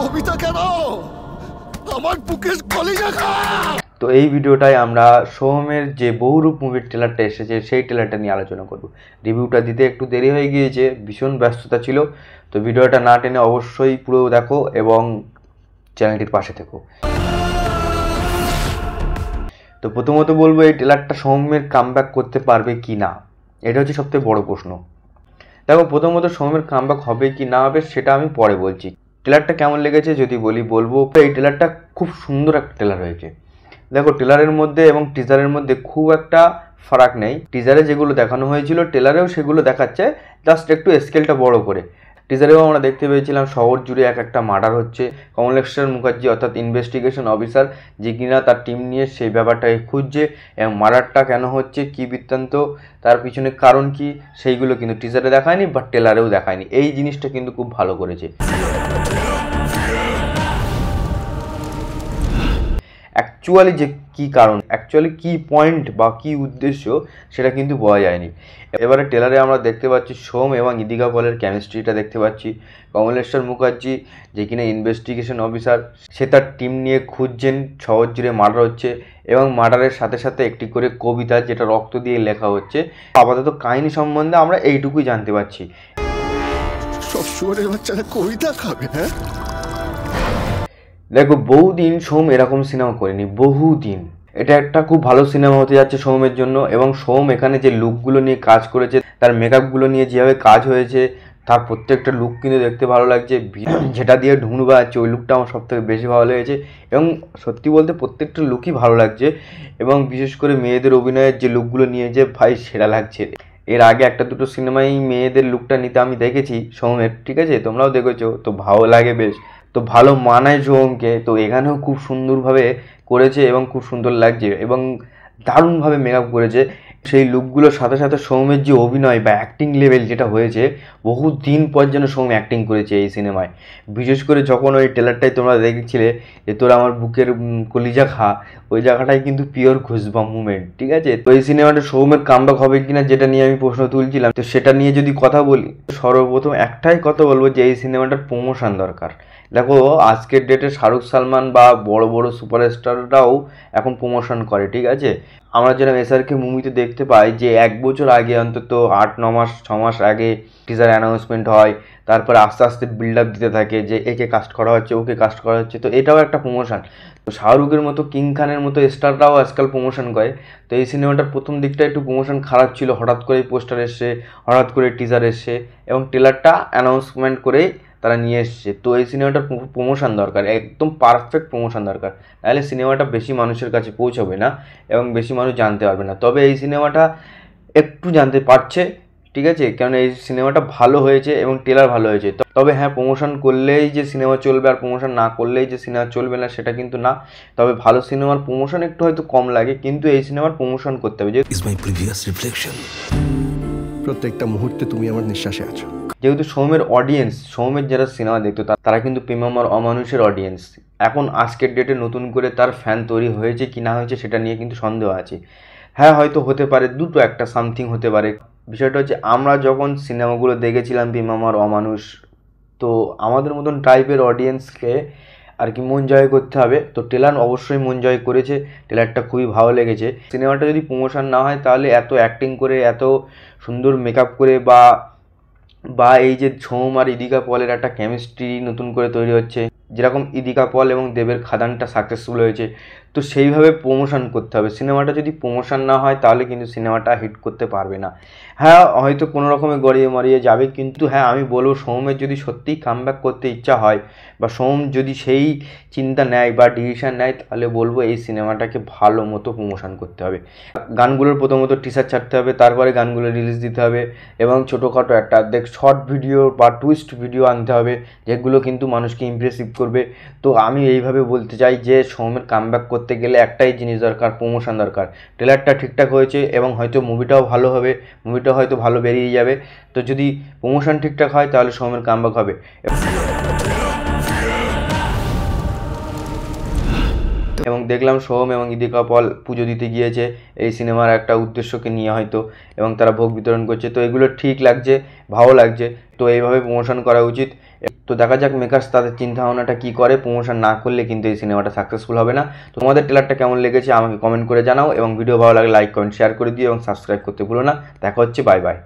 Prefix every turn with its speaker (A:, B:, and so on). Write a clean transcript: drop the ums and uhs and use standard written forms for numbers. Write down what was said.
A: কবিতা কেন আমার বুকের কলিজা খা।
B: তো এই ভিডিওটায় আমরা সোহমের যে বহুরূপ মুভির ট্রেলারটা এসেছে সেই ট্রেলারটা নিয়ে আলোচনা করব। রিভিউটা দিতে একটু দেরি হয়ে গিয়েছে, ভীষণ ব্যস্ততা ছিল। তো ভিডিওটা না টেনে অবশ্যই পুরো দেখো এবং চ্যানেলটির পাশে থেকো। তো প্রথমত বলবো, এই ট্রেলারটা সোহমের কামব্যাক করতে পারবে কি না, এটা হচ্ছে সবথেকে বড় প্রশ্ন। দেখো, প্রথমত সোহমের কামব্যাক হবে কি না হবে সেটা আমি পরে বলছি। ট্রেলারটা কেমন লেগেছে যদি বলবো এই ট্রেলারটা খুব সুন্দর একটা ট্রেলার হয়েছে। দেখো, ট্রেলারের মধ্যে এবং টিজারের মধ্যে খুব একটা ফারাক নেই। টিজারে যেগুলো দেখানো হয়েছিল টেলারেও সেগুলো দেখাচ্ছে, জাস্ট একটু স্কেলটা বড় করে। টিজারেও আমরা দেখতে পেয়েছিলাম শহর জুড়ে একটা মার্ডার হচ্ছে। কমলেশ্বর মুখার্জি অর্থাৎ ইনভেস্টিগেশন অফিসার, যে কিনা তার টিম নিয়ে সেই ব্যাপারটাকে খুঁজছে এবং মার্ডারটা কেন হচ্ছে, কী বৃত্তান্ত, তার পিছনে কারণ কি, সেইগুলো কিন্তু টিজারে দেখায়নি বা টেলারেও দেখায়নি। এই জিনিসটা কিন্তু খুব ভালো করেছে। অ্যাকচুয়ালি যে কী কারণ, অ্যাকচুয়ালি কী পয়েন্ট বা কী উদ্দেশ্য সেটা কিন্তু বোঝা যায়নি। এবারে ট্রেলারে আমরা দেখতে পাচ্ছি সোম এবং ইদিকা পলের কেমিস্ট্রিটা দেখতে পাচ্ছি। কমলেশ্বর মুখার্জি, যে কিনা ইনভেস্টিগেশন অফিসার, সে তার টিম নিয়ে খুঁজছেন, শহর জুড়ে মার্ডার হচ্ছে এবং মার্ডারের সাথে সাথে একটি করে কবিতা যেটা রক্ত দিয়ে লেখা হচ্ছে। আপাতত কাহিনী সম্বন্ধে আমরা এইটুকুই জানতে পারছি।
A: সব শুয়োরের বাচ্চারা কবিতা খাবে, হ্যাঁ?
B: দেখো, বহুদিন সোম এরকম সিনেমা করেনি, বহুদিন। এটা একটা খুব ভালো সিনেমা হতে যাচ্ছে সোমের জন্য। এবং সোম এখানে যে লুকগুলো নিয়ে কাজ করেছে, তার মেকআপগুলো নিয়ে যেভাবে কাজ হয়েছে, তার প্রত্যেকটা লুক কিন্তু দেখতে ভালো লাগছে। যেটা দিয়ে ঢুঁড়বা আছে ওই লুকটা আমার সবথেকে বেশি ভালো লেগেছে। এবং সত্যি বলতে প্রত্যেকটা লুকই ভালো লাগছে। এবং বিশেষ করে মেয়েদের অভিনয়ের যে লুকগুলো নিয়েছে, ভাই সেরা লাগছে। এর আগে একটা দুটো সিনেমায় মেয়েদের লুকটা নিতে আমি দেখেছি সোমের, ঠিক আছে, তোমরাও দেখেছো, তো ভালো লাগে বেশ, তো ভালো মানায় সোমকে। তো এখানেও খুব সুন্দরভাবে করেছে এবং খুব সুন্দর লাগছে এবং দারুণভাবে মেকআপ করেছে। সেই লুকগুলোর সাথে সাথে সোমের যে অভিনয় বা অ্যাক্টিং লেভেল যেটা হয়েছে, বহু দিন পর যেন সোম অ্যাক্টিং করেছে এই সিনেমায়। বিশেষ করে যখন ওই ট্রেলারটাই তোমরা দেখছিলে যে তোর আমার বুকের কলিজা খা, ওই জায়গাটায় কিন্তু পিওর ঘুসবাম মুভমেন্ট, ঠিক আছে। তো এই সিনেমাটা সোমের কামব্যাক হবে কিনা যেটা নিয়ে আমি প্রশ্ন তুলছিলাম, তো সেটা নিয়ে যদি কথা বলি, সর্বপ্রথম একটাই কথা বলবো যে এই সিনেমাটার প্রমোশন দরকার। দেখো, আজকের ডেটে শাহরুখ সালমান বা বড় বড় সুপারস্টাররাও এখন প্রমোশন করে, ঠিক আছে। আমরা যেরকম এসআরকে মুভিতে দেখতে পাই যে 1 বছর আগে, অন্তত 8-9 মাস 6 মাস আগে টিজার অ্যানাউন্সমেন্ট হয়, তারপরে আস্তে আস্তে বিল্ড আপ দিতে থাকে যে একে কাস্ট করা হচ্ছে, ওকে কাস্ট করা হচ্ছে। তো এটাও একটা প্রমোশন। তো শাহরুখের মতো, কিং খানের মতো স্টাররাও আজকাল প্রমোশন করে। তো এই সিনেমাটার প্রথম দিকটা একটু প্রমোশন খারাপ ছিল, হঠাৎ করেই পোস্টার এসছে, হঠাৎ করে টিজার এসছে এবং ট্রেলারটা অ্যানাউন্সমেন্ট করেই তারা নিয়ে এসছে। তো এই সিনেমাটার প্রমোশন দরকার, একদম পারফেক্ট প্রমোশন দরকার, নাহলে সিনেমাটা বেশি মানুষের কাছে পৌঁছাবে না এবং বেশি মানুষ জানতে পারবে না। তবে এই সিনেমাটা একটু জানতে পারছে, ঠিক আছে, কারণ এই সিনেমাটা ভালো হয়েছে এবং ট্রেলার ভালো হয়েছে। তবে হ্যাঁ, প্রমোশন করলেই যে সিনেমা চলবে আর প্রমোশন না করলেই যে সিনেমা চলবে না, সেটা কিন্তু না। তবে ভালো সিনেমার প্রমোশন একটু হয়তো কম লাগে, কিন্তু এই সিনেমার প্রমোশন করতে হবে।
A: প্রত্যেকটা মুহূর্তে তুমি আমার নিঃশ্বাসে আছো।
B: যেহেতু সোমের অডিয়েন্স, সোমের যারা সিনেমা দেখতো তারা কিন্তু প্রেম আর অমানুষের অডিয়েন্স। এখন আজকের ডেটে নতুন করে তার ফ্যান তৈরি হয়েছে কি না হয়েছে সেটা নিয়ে কিন্তু সন্দেহ আছে। হ্যাঁ, হয়তো হতে পারে, দুটো একটা সামথিং হতে পারে। বিষয়টা হচ্ছে, আমরা যখন সিনেমাগুলো দেখেছিলাম প্রেম আর অমানুষ, তো আমাদের মতন টাইপের অডিয়েন্সকে আর কি মন জয় করতে হবে। তো ট্রেলার অবশ্যই মন জয় করেছে, ট্রেলারটা খুবই ভালো লেগেছে। সিনেমাটা যদি প্রমোশন না হয় তাহলে এত অ্যাক্টিং করে, এত সুন্দর মেকআপ করে বা এই যে সোম আর ইদিকা পলের একটা কেমিস্ট্রি নতুন করে তৈরি হচ্ছে, যেরকম ইদিকা পল এবং দেবের খাদানটা সাকসেসফুল হয়েছে, তো সেইভাবে প্রমোশন করতে হবে। সিনেমাটা যদি প্রমোশন না হয় তাহলে কিন্তু সিনেমাটা হিট করতে পারবে না। হ্যাঁ, হয়তো কোনো রকমে গড়িয়ে মারিয়ে যাবে, কিন্তু হ্যাঁ, আমি বলবো সোমের যদি সত্যিই কামব্যাক করতে ইচ্ছা হয় বা সোম যদি সেই চিন্তা নেয় বা ডিসিশন নেয়, তাহলে বলবো এই সিনেমাটাকে ভালো মতো প্রমোশন করতে হবে। গানগুলোর প্রথমত টিজার ছাড়তে হবে, তারপরে গানগুলো রিলিজ দিতে হবে এবং ছোটোখাটো একটা শর্ট ভিডিও বা টুইস্ট ভিডিও আনতে হবে, যেগুলো কিন্তু মানুষকে ইমপ্রেসিভ করবে। তো আমি এইভাবে বলতে চাই যে সোমের কামব্যাক করতে গেলে একটাই জিনিস দরকার, প্রমোশন দরকার। ট্রেলারটা ঠিকঠাক হয়েছে এবং হয়তো মুভিটাও ভালো হবে, মুভিটা হয়তো ভালো বেরিয়ে যাবে। তো যদি প্রমোশন ঠিকঠাক হয় তাহলে সোমের কামব্যাক হবে। এবং দেখলাম সোম এবং ইদিকা পল পুজো দিতে গিয়েছে এই সিনেমার একটা উদ্দেশ্যকে নিয়ে হয়তো, এবং তারা ভোগ বিতরণ করছে। তো এগুলো ঠিক লাগছে, ভালো লাগছে। তো এইভাবে প্রমোশন করা উচিত তো দেখা যাক মেকার্স তাদের চিন্তা ভাবনাটা কী করে। প্রমোশন না করলে কিন্তু এই সিনেমাটা সাকসেসফুল হবে না। তোমাদের ট্রেলারটা কেমন লেগেছে আমাকে কমেন্ট করে জানাও, এবং ভিডিও ভালো লাগলে লাইক কমেন্ট শেয়ার করে দিও এবং সাবস্ক্রাইব করতে ভুলো না। দেখা হচ্ছে, বাই বাই।